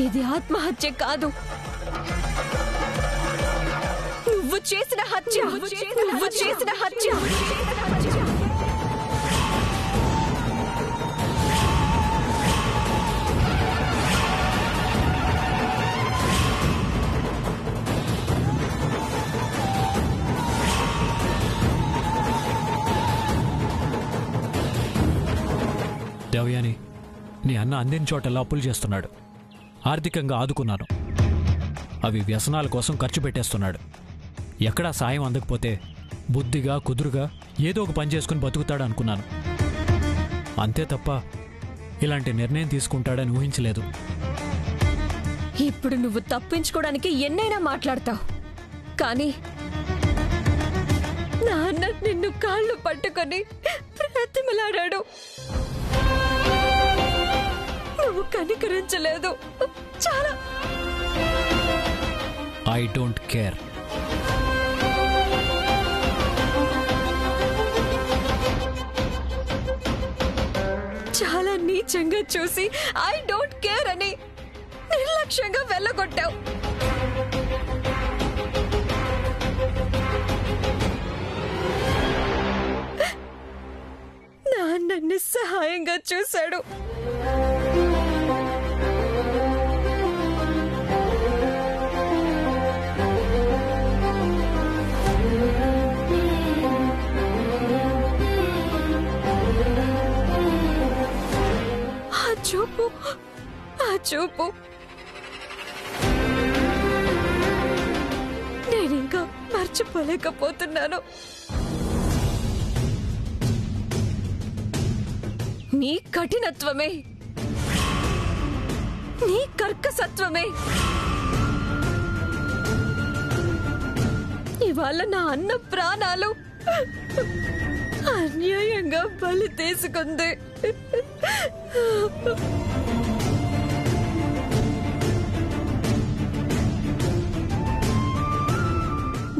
ఇది ఆత్మహత్య కాదు, నువ్వు చేసిన హత్య, నువ్వు చేసిన హత్య. దేవయాని, నీ అన్న అందిన చోటల్లా అప్పులు చేస్తున్నాడు. ఆర్థికంగా ఆదుకున్నాను, అవి వ్యసనాల కోసం ఖర్చు పెట్టేస్తున్నాడు. ఎక్కడా సాయం అందకపోతే బుద్ధిగా కుదురుగా ఏదో ఒక పని చేసుకుని బతుకుతాడు అనుకున్నాను. అంతే తప్ప ఇలాంటి నిర్ణయం తీసుకుంటాడని ఊహించలేదు. ఇప్పుడు నువ్వు తప్పించుకోవడానికి ఎన్నైనా మాట్లాడతావు, కానీ నాన్న నిన్ను కాళ్ళు పట్టుకొని బ్రతిమలాడాడు. నువ్వు కనికరించలేదు. చాలా. I don't care. చాలా నీచంగా చూసి ఐ డోంట్ కేర్ అని నిర్లక్ష్యంగా వెళ్ళగొట్టావు. నాన్న నిస్సహాయంగా చూశాడు. ఆ చూపు నేనింకా మర్చిపోలేకపోతున్నాను. నీ కఠినత్వమే, నీ కర్కసత్వమే ఇవాళ నా అన్న ప్రాణాలు అన్యాయంగా బలి తీసుకుంది.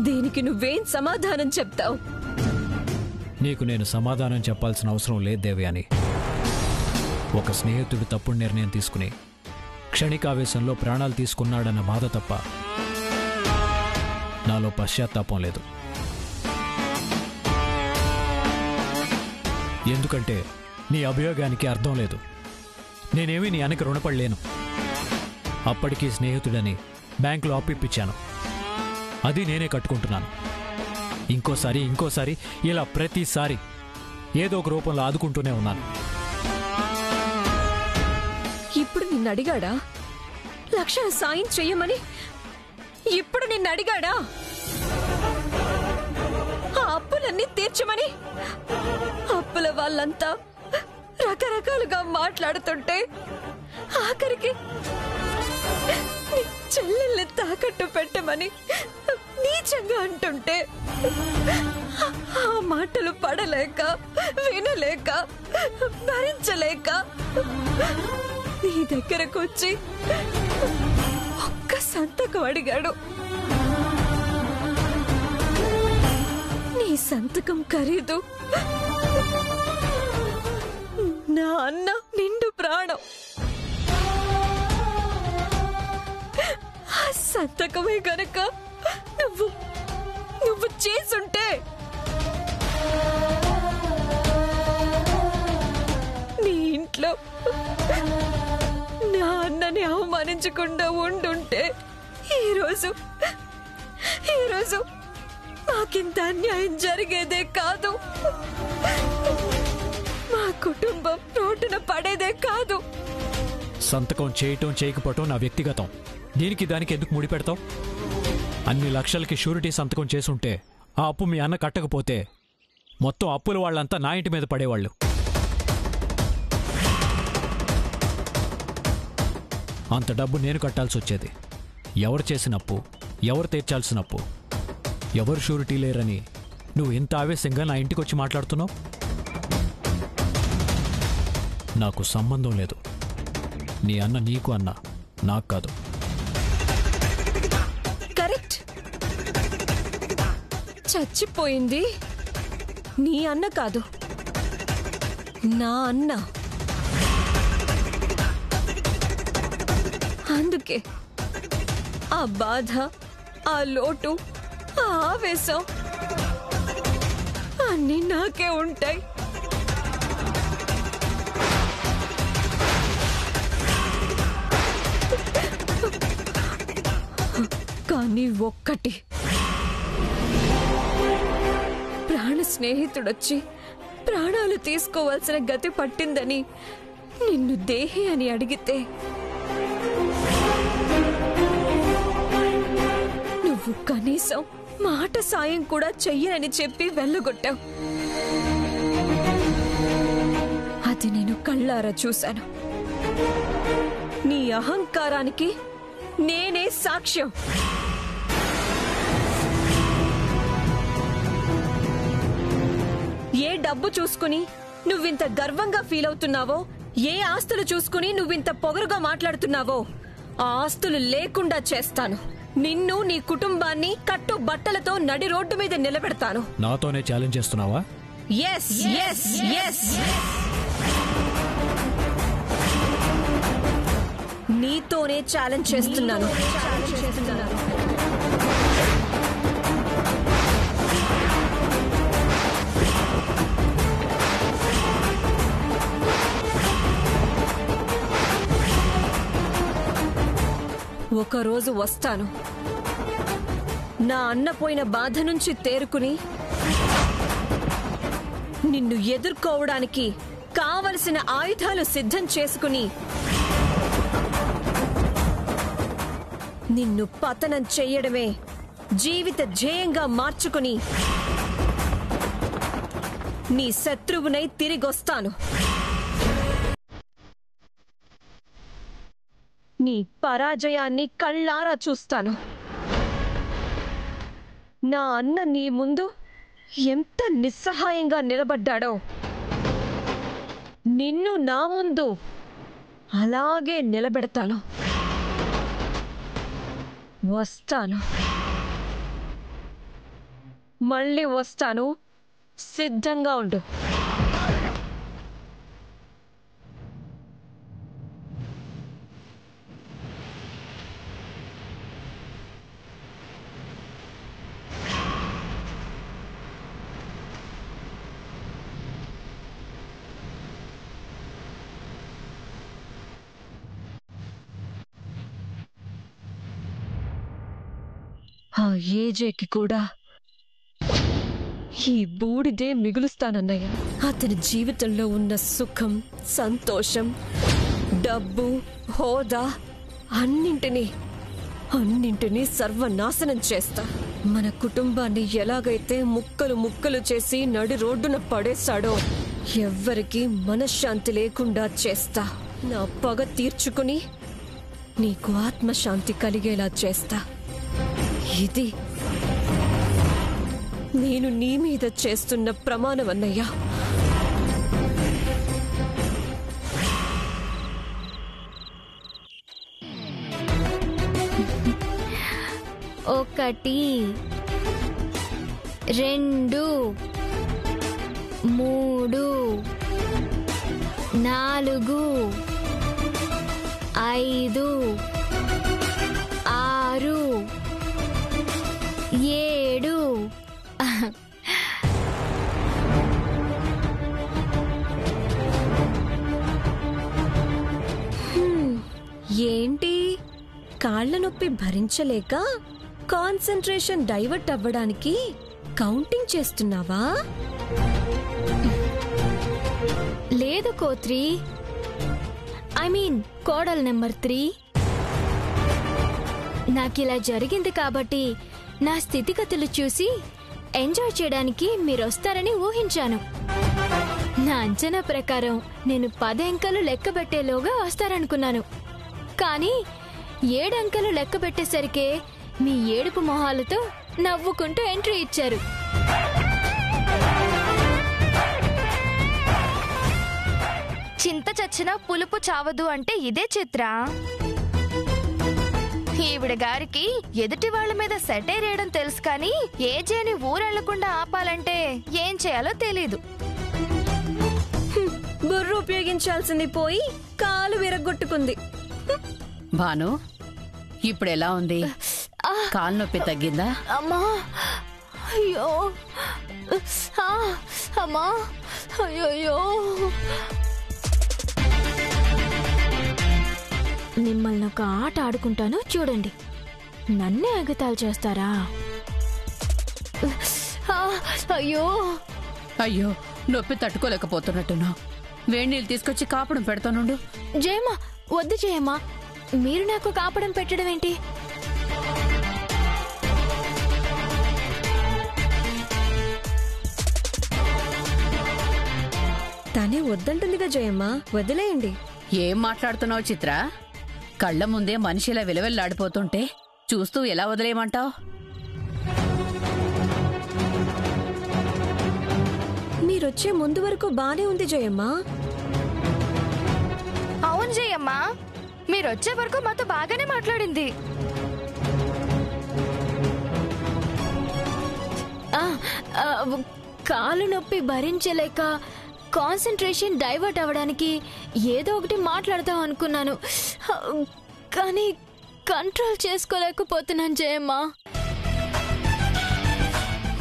దీనికి నువ్వేం సమాధానం చెప్తావు? నీకు నేను సమాధానం చెప్పాల్సిన అవసరం లేదు దేవయాని. ఒక స్నేహితుడు తప్పుడు నిర్ణయం తీసుకుని క్షణికావేశంలో ప్రాణాలు తీసుకున్నాడన్న బాధ తప్ప నాలో పశ్చాత్తాపం లేదు. ఎందుకంటే నీ అభియోగానికి అర్థం లేదు. నేనేమీ నీ అన్నకి రుణపడలేను. అప్పటికీ స్నేహితుడని బ్యాంకులో అప్పిప్పించాను, అది నేనే కట్టుకుంటున్నాను. ఇంకోసారి ఇలా ప్రతిసారి ఏదో ఒక రూపంలో ఆదుకుంటూనే ఉన్నాను. ఇప్పుడు నిన్ను అడిగాడా లక్షణ సాయం చెయ్యమని? ఇప్పుడు నిన్ను అడిగాడా ఆ అప్పులన్నీ తీర్చమని? అప్పుల వాళ్ళంతా రకరకాలుగా మాట్లాడుతుంటే ఆఖరికి చెల్లెల్ని తాకట్టు పెట్టమని నీచంగా అంటుంటే ఆ మాటలు పడలేక వినలేక భరించలేక నీ దగ్గరకు వచ్చి ఒక్క సంతకం అడిగాడు. నీ సంతకం ఖరీదు నా అన్న నిండు ప్రాణం. ఆ సంతకమే గనక నువ్వు చేసుంటే నీ ఇంట్లో నా అన్నని అవమానించకుండా ఉండుంటే ఈరోజు మాకింత అన్యాయం జరిగేదే కాదు. మా కుటుంబం రోడ్డున పడేదే కాదు. సంతకం చేయటం చేయకపోవటం నా వ్యక్తిగతం. దీనికి దానికి ఎందుకు ముడిపెడతావు? అన్ని లక్షలకి షూరిటీ సంతకం చేసుంటే ఆ అప్పు మీ అన్న కట్టకపోతే మొత్తం అప్పుల వాళ్ళంతా నా ఇంటి మీద పడేవాళ్ళు. అంత డబ్బు నేను కట్టాల్సి వచ్చేది. ఎవరు చేసిన అప్పు, ఎవరు తీర్చాల్సిన అప్పు, ఎవరు షూరిటీ లేరని నువ్వు ఇంత ఆవేశంగా నా ఇంటికి వచ్చి మాట్లాడుతున్నావు? నాకు సంబంధం లేదు. నీ అన్న నీకు అన్న, నాకు కాదు. కరెక్ట్. చచ్చిపోయింది నీ అన్న కాదు, నా అన్న. అందుకే ఆ బాధ, ఆ లోటు, ఆ ఆవేశం అన్నీ నాకే ఉంటాయి. కానీ ఒక్కటి, ప్రాణ స్నేహితుడొచ్చి ప్రాణాలు తీసుకోవాల్సిన గతి పట్టిందని నిన్ను దేహి అని అడిగితే నువ్వు కనీసం మాట సాయం కూడా చెయ్యనని చెప్పి వెళ్ళగొట్టావు. అది నేను కళ్ళారా చూశాను. నీ అహంకారానికి నేనే సాక్ష్యం. ఏ డబ్బు చూసుకుని నువ్వింత గర్వంగా ఫీల్ అవుతున్నావో, ఏ ఆస్తులు చూసుకుని నువ్వింత పొగరుగా మాట్లాడుతున్నావో ఆ ఆస్తులు లేకుండా చేస్తాను. నిన్ను, నీ కుటుంబాన్ని కట్టు బట్టలతో నడి రోడ్డు మీద నిలబెడతాను. నాతోనే ఛాలెంజ్ చేస్తున్నావా? yes. నీతోనే ఛాలెంజ్ చేస్తున్నాను. ఒకరోజు వస్తాను. నా అన్న పోయిన బాధ నుంచి తేరుకుని నిన్ను ఎదుర్కోవడానికి కావలసిన ఆయుధాలు సిద్ధం చేసుకుని నిన్ను పతనం చెయ్యడమే జీవిత ధ్యేయంగా మార్చుకుని నీ శత్రువునై తిరిగొస్తాను. నీ పరాజయాన్ని కళ్ళారా చూస్తాను. నా అన్న నీ ముందు ఎంత నిస్సహాయంగా నిలబడ్డాడో నిన్ను నా ముందు అలాగే నిలబెడతాను. వస్తాను, మళ్ళీ వస్తాను. సిద్ధంగా ఉండు. ఆ ఏజేకి కూడా ఈ బూడిదే మిగులుస్తానన్నయ్య. అతని జీవితంలో ఉన్న సుఖం, సంతోషం, డబ్బు, హోదా అన్నింటినీ సర్వనాశనం చేస్తా. మన కుటుంబాన్ని ఎలాగైతే ముక్కలు ముక్కలు చేసి నడి రోడ్డున పడేశాడో ఎవ్వరికీ మనశ్శాంతి లేకుండా చేస్తా. నా పగ తీర్చుకుని నీకు ఆత్మశాంతి కలిగేలా చేస్తా. ఇది నేను నీ మీద చేస్తున్న ప్రమాణం అన్నయ్య. ఒకటి, 2, 3, 4, 5, 6, 7. ఏంటి, కాళ్ల నొప్పి భరించలేక కాన్సంట్రేషన్ డైవర్ట్ అవ్వడానికి కౌంటింగ్ చేస్తున్నావా? లేదు కోత్రి, కోడల్ నెంబర్ 3. నాకిలా జరిగింది కాబట్టి నా స్థితిగతులు చూసి ఎంజాయ్ చేయడానికి మీరొస్తారని ఊహించాను. నా అంచనా ప్రకారం నేను 10 అంకెలు లెక్కబెట్టేలోగా వస్తారనుకున్నాను. కానీ 7 అంకెలు లెక్కబెట్టేసరికే మీ ఏడుపు మొహాలతో నవ్వుకుంటూ ఎంట్రీ ఇచ్చారు. చింత చచ్చినా పులుపు చావదు అంటే ఇదే చిత్ర. ఈవిడ గారికి ఎదుటి వాళ్ళ మీద సెటైర్ వేయడం తెలుసు, కానీ ఏజేని ఊరెళ్లకుండా ఆపాలంటే ఏం చేయాలో తెలీదు. బుర్ర ఉపయోగించాల్సింది పోయి కాలు విరగొట్టుకుంది. భాను, ఇప్పుడు ఎలా ఉంది? కాలు నొప్పి తగ్గిందా? అమ్మా, అయ్యో, అమ్మా, అయ్యో. మిమ్మల్ని ఒక ఆట ఆడుకుంటాను చూడండి. నన్నే ఎగతాళి చేస్తారా? అయ్యో అయ్యో, నొప్పి తట్టుకోలేకపోతున్నట్టున్నావు. వేడి నీళ్ళు తీసుకొచ్చి కాపడం పెడతానుండు. జయమ్మా, వద్దు జయమ్మా, మీరు నాకు కాపడం పెట్టడం ఏంటి? తనే వద్దంటుందిగా జయమ్మ, వదిలేయండి. ఏం మాట్లాడుతున్నావు చిత్ర? కళ్ల ముందే మనిషిలా విలవెల్లాడిపోతుంటే చూస్తూ ఎలా వదిలేయమంటావు? మీరొచ్చే ముందు వరకు బానే ఉంది జయమ్మ. అవును జయమ్మ, మీరొచ్చే వరకు మాతో బాగానే మాట్లాడింది. కాలు నొప్పి భరించలేక కాన్సంట్రేషన్ డైవర్ట్ అవ్వడానికి ఏదో ఒకటి మాట్లాడదాం అనుకున్నాను, కానీ కంట్రోల్ చేసుకోలేకపోతున్నాను జయమ్మా.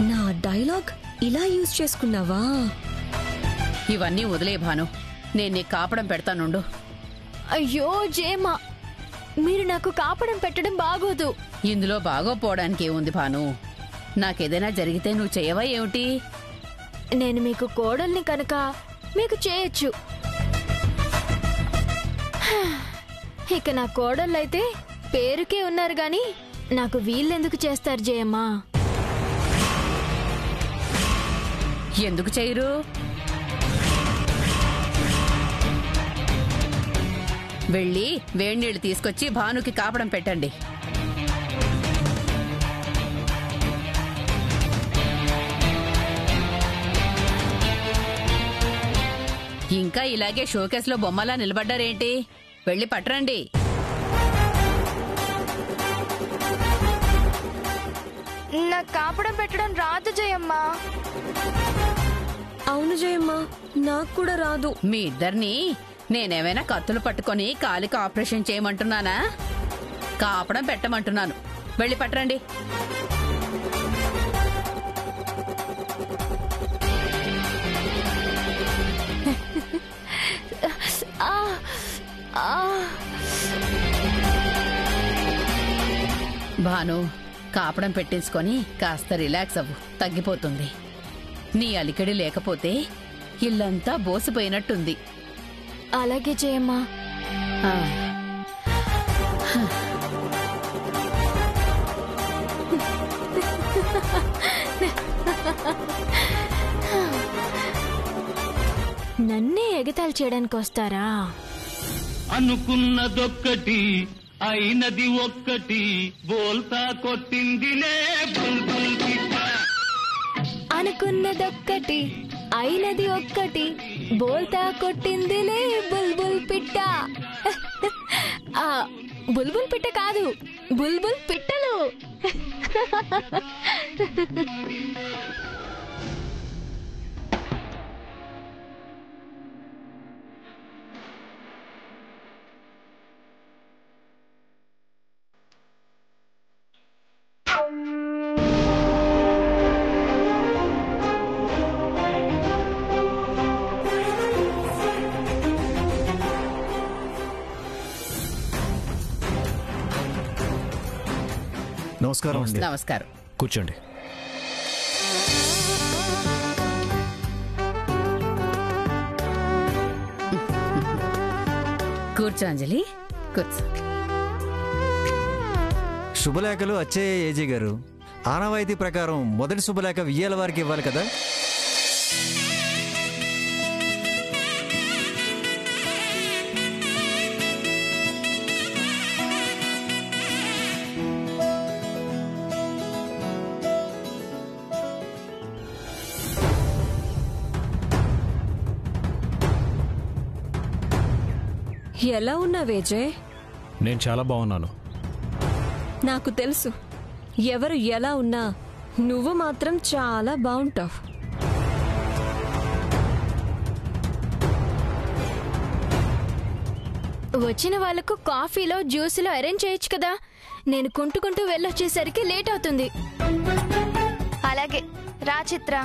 నా డైలాగ్ ఇలా యూజ్ చేసుకున్నావా? ఇవన్నీ వదిలే భాను, నేను నీకు కాపడం పెడతానుండు. అయ్యో జయమ్మా, మీరు నాకు కాపడం పెట్టడం బాగోదు. ఇందులో బాగోపోవడానికి ఏముంది భాను? నాకేదైనా జరిగితే నువ్వు చెయ్యవా ఏమిటి? నేను మీకు కోడల్ని కనుక మీకు చేయొచ్చు. ఇక నా కోడళ్ళైతే పేరుకే ఉన్నారు గాని నాకు వీళ్ళెందుకు చేస్తారు జయమ్మా? ఎందుకు చేయరు? వెళ్ళి వేడినీళ్ళు తీసుకొచ్చి భానుకి కాపడం పెట్టండి. ఇంకా ఇలాగే షోకేస్లో బొమ్మలా నిలబడ్డారేంటి? వెళ్ళి పట్టరండి. నాకు కాపడం పెట్టడం రాదు జయమ్మ. అవును జయమ్మ, నాకు కూడా రాదు. మీ ఇద్దరిని నేనేమైనా కత్తులు పట్టుకొని కాలికి ఆపరేషన్ చేయమంటున్నానా? కాపడం పెట్టమంటున్నాను. వెళ్ళి పట్టరండి. భాను, కాపడం పెట్టించుకొని కాస్త రిలాక్స్ అవ్వు, తగ్గిపోతుంది. నీ అలికడి లేకపోతే ఇల్లంతా బోసిపోయినట్టుంది. అలాగే జయమ్మా. ఆ. నన్నే ఎగతాళి చేయడానికి వస్తారా? అనుకున్నదొక్కటి అయినది ఒక్కటి, బోల్తా కొట్టిందిలే బుల్బుల్ పిట్ట. అనుకున్నదొక్కటి అయినది ఒక్కటి, బోల్తా కొట్టిందిలే బుల్బుల్ పిట్ట. బుల్బుల్ పిట్ట కాదు, బుల్బుల్ పిట్టలు. నమస్కారం అండి. నమస్కారం. కూర్చోండి. కూర్చో అంజలి, కూర్చో. శుభలేఖలు వచ్చాయే ఏజీ గారు. ఆనవాయితీ ప్రకారం మొదటి శుభలేఖ వియ్యాల వారికి ఇవ్వాలి కదా. ఎలా ఉన్నావే జయ్? నేను చాలా బాగున్నాను. నాకు తెలుసు, ఎవరు ఎలా ఉన్నా నువ్వు మాత్రం చాలా బాగుంటావు. వచ్చిన వాళ్ళకు కాఫీలో జ్యూస్లో అరేంజ్ చేయొచ్చు కదా. నేను కుంటుకుంటూ వెళ్ళొచ్చేసరికి లేట్ అవుతుంది. అలాగే రా చిత్ర.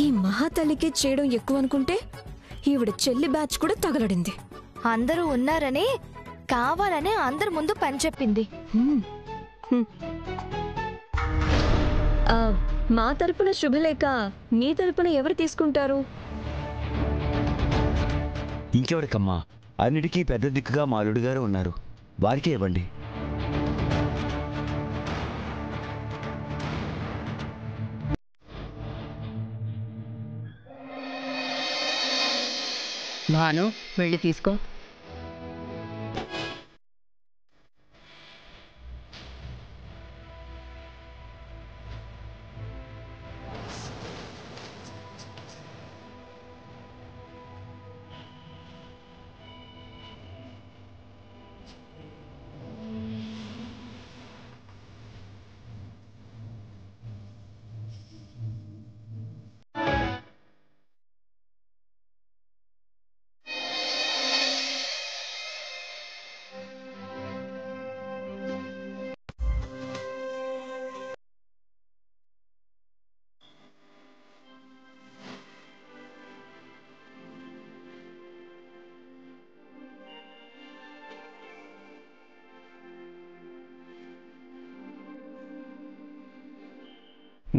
ఈ మహాతల్లికి చేయడం ఎక్కువ అనుకుంటే ఈవిడ చెల్లి బ్యాచ్ కూడా తగలడింది. అందరూ ఉన్నారని కావాలనే అందరి ముందు పని చెప్పింది. మా తరపున శుభలేఖ మీ తరపున ఎవరు తీసుకుంటారు? ఇంకెవరికమ్మా, అన్నిటికీ పెద్ద దిక్కుగా మా అల్లుడు గారు ఉన్నారు, వారికే ఇవ్వండి. భాను వెళ్ళి తీసుకో.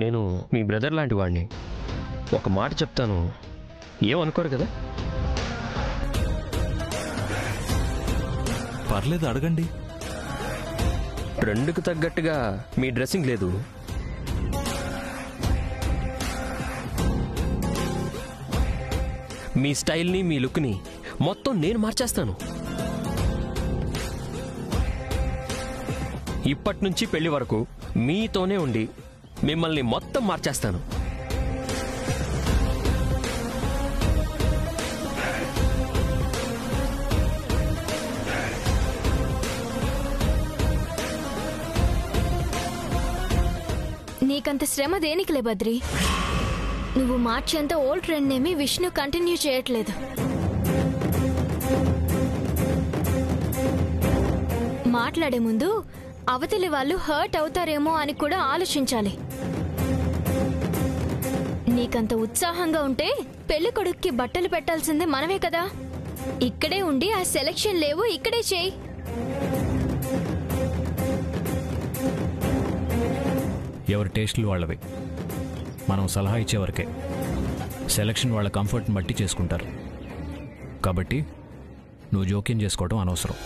నేను మీ బ్రదర్ లాంటి వాడిని. ఒక మాట చెప్తాను, ఏమనుకోరు కదా? పర్లేదు, అడగండి. ట్రెండ్కు తగ్గట్టుగా మీ డ్రెస్సింగ్ లేదు. మీ స్టైల్ని, మీ లుక్ని మొత్తం నేను మార్చేస్తాను. ఇప్పటి నుంచి పెళ్లి వరకు మీతోనే ఉండి మిమ్మల్ని మొత్తం మార్చేస్తాను. నీకంత శ్రమ దేనికిలే బద్రి. నువ్వు మార్చేంత ఓల్డ్ ట్రెండ్ ఏమీ విష్ణు కంటిన్యూ చేయట్లేదు. మాట్లాడే ముందు అవతలి వాళ్ళు హర్ట్ అవుతారేమో అని కూడా ఆలోచించాలి. నీకంత ఉత్సాహంగా ఉంటే పెళ్లి కొడుక్కి బట్టలు పెట్టాల్సిందే మనమే కదా. ఇక్కడే ఉండి ఆ సెలక్షన్ లేవు, ఇక్కడే చేయి. ఎవరి టేస్ట్లు వాళ్ళవి. మనం సలహా ఇచ్చేవరకే. సెలక్షన్ వాళ్ళ కంఫర్ట్ని బట్టి చేసుకుంటారు. కాబట్టి నువ్వు జోక్యం చేసుకోవడం అనవసరం.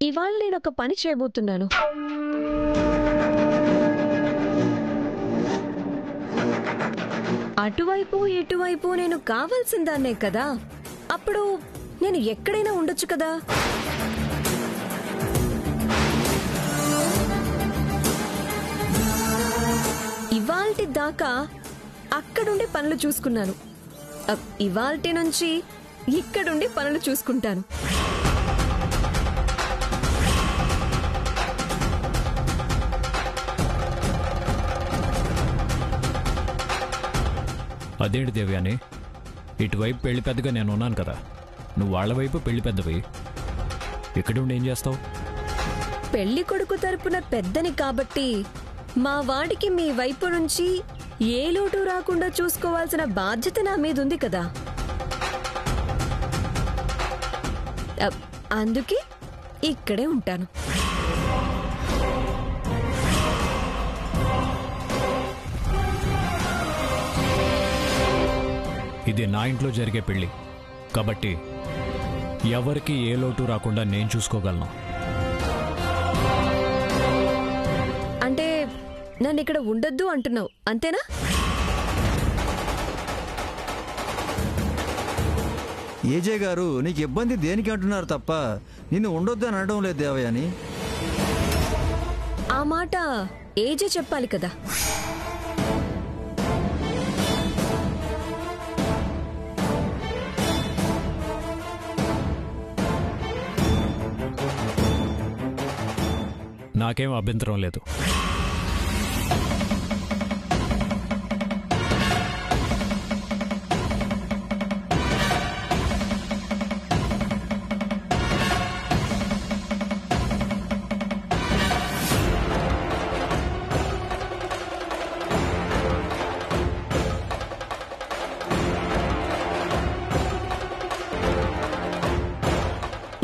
ఇవాళ నేను ఒక పని చేయబోతున్నాను. అటువైపు ఇటువైపు నేను కావాల్సిందాన్నే కదా. అప్పుడు నేను ఎక్కడైనా ఉండొచ్చు కదా. ఇవాల్టి దాకా అక్కడుండి పనులు చూసుకున్నాను. ఇవాల్టి నుంచి ఇక్కడుండి పనులు చూసుకుంటాను. అదేంటి దేవ్యాని, ఇటువైపు పెళ్లి పెద్దగా నేను ఉన్నాను కదా, నువ్వు వాళ్ళ వైపు పెళ్లి పెద్దవి, ఇక్కడ ఉండి ఏం చేస్తావు? పెళ్లి కొడుకు తరపున పెద్దని కాబట్టి మా వాడికి మీ వైపు నుంచి ఏ లోటు రాకుండా చూసుకోవాల్సిన బాధ్యత నా మీద ఉంది కదా. అందుకే ఇక్కడే ఉంటాను. ఇది నా ఇంట్లో జరిగే పెళ్లి కాబట్టి ఎవరికి ఏ లోటు రాకుండా నేను చూసుకోగలను. అంటే నన్ను ఇక్కడ ఉండొద్దు అంటున్నావు అంతేనా? ఏజే గారు నీకు ఇబ్బంది దేనికి అంటున్నారు తప్ప నిన్ను ఉండొద్దు అని అనడం లేదు దేవయాని. ఆ మాట ఏజే చెప్పాలి కదా. నాకేం అభ్యంతరం లేదు.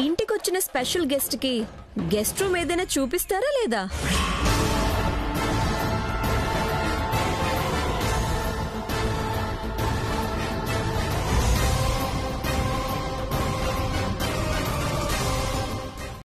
ఇంటికొచ్చిన స్పెషల్ గెస్ట్ కి గెస్ట్ రూమ్ ఏదైనా చూపిస్తారా లేదా?